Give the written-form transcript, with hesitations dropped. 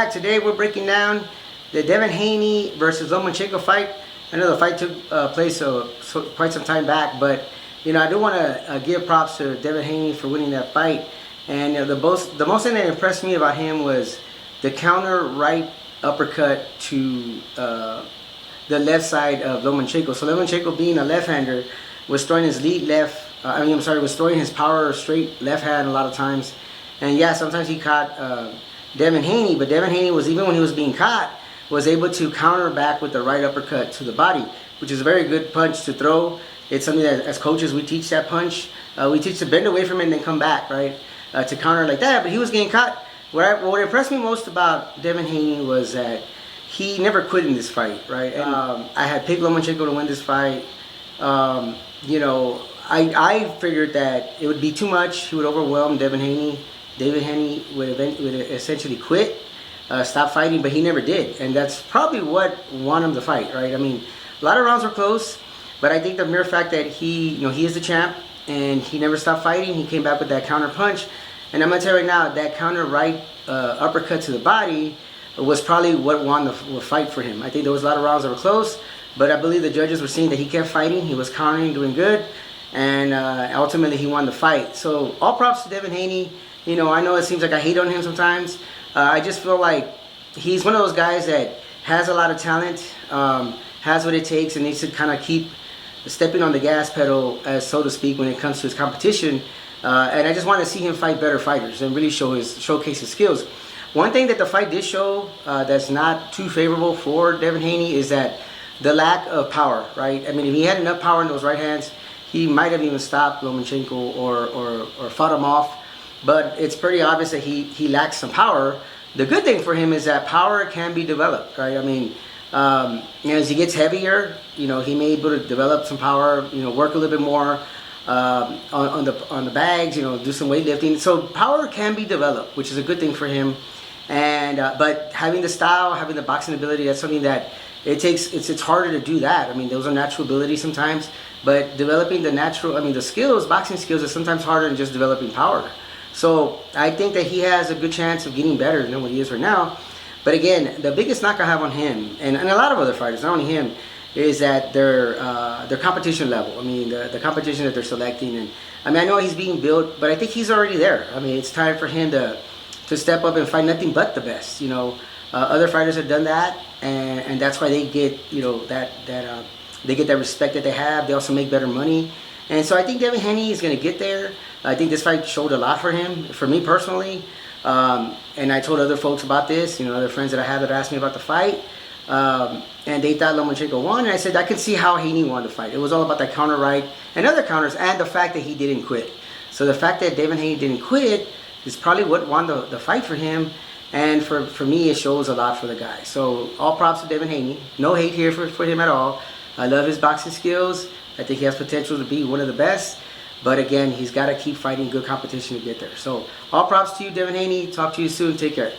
back. Today we're breaking down the Devin Haney versus Lomachenko fight. I know the fight took place quite some time back, but you know, I do want to give props to Devin Haney for winning that fight. And the most thing that impressed me about him was the counter right uppercut to the left side of Lomachenko. So Lomachenko, being a left-hander, was throwing his lead left. Was throwing his power straight left hand a lot of times. And yeah, sometimes he caught Devin Haney, but Devin Haney was, even when he was being caught, was able to counter back with the right uppercut to the body, which is a very good punch to throw. It's something that as coaches we teach that punch. We teach to bend away from it and then come back, right, to counter like that. But he was getting caught. What impressed me most about Devin Haney was that he never quit in this fight, right? And I had picked Lomachenko to win this fight. You know, I figured that it would be too much. He would overwhelm Devin Haney. Devin Haney would essentially quit, stop fighting, but he never did. And that's probably what won him the fight, right? I mean, a lot of rounds were close, but I think the mere fact that he is the champ and he never stopped fighting, he came back with that counter punch. And I'm going to tell you right now, that counter right uppercut to the body was probably what won the fight for him. I think there was a lot of rounds that were close, but I believe the judges were seeing that he kept fighting, he was countering, doing good, and ultimately he won the fight. So all props to Devin Haney. You know, I know it seems like I hate on him sometimes. I just feel like he's one of those guys that has a lot of talent, has what it takes, and needs to kind of keep stepping on the gas pedal, so to speak, when it comes to his competition. And I just want to see him fight better fighters and really showcase his skills. One thing that the fight did show that's not too favorable for Devin Haney is that the lack of power, right? I mean, if he had enough power in those right hands, he might have even stopped Lomachenko or fought him off. But it's pretty obvious that he lacks some power. The good thing for him is that power can be developed, right? I mean, as he gets heavier, you know, he may be able to develop some power, you know, work a little bit more on the bags, you know, do some weightlifting. So power can be developed, which is a good thing for him. And but having the style, having the boxing ability, that's something that it's harder to do that. I mean, those are natural abilities sometimes, but developing the skills, boxing skills, is sometimes harder than just developing power. So I think that he has a good chance of getting better than what he is right now. But again, the biggest knock I have on him, and a lot of other fighters, not only him, is that their competition level. I mean, the competition that they're selecting. And I mean, I know he's being built, but I think he's already there. I mean, it's time for him to step up and fight nothing but the best. You know, other fighters have done that, and that's why they get, you know, they get that respect that they have. They also make better money. And so I think Devin Haney is going to get there. I think this fight showed a lot for him, for me personally. And I told other folks about this, you know, other friends that I have that asked me about the fight. And they thought Lomachenko won. And I said, I could see how Haney won the fight. It was all about that counter right and other counters, and the fact that he didn't quit. So the fact that Devin Haney didn't quit is probably what won the fight for him. And for me, it shows a lot for the guy. So all props to Devin Haney. No hate here for him at all. I love his boxing skills. I think he has potential to be one of the best. But again, he's got to keep fighting good competition to get there. So all props to you, Devin Haney. Talk to you soon. Take care.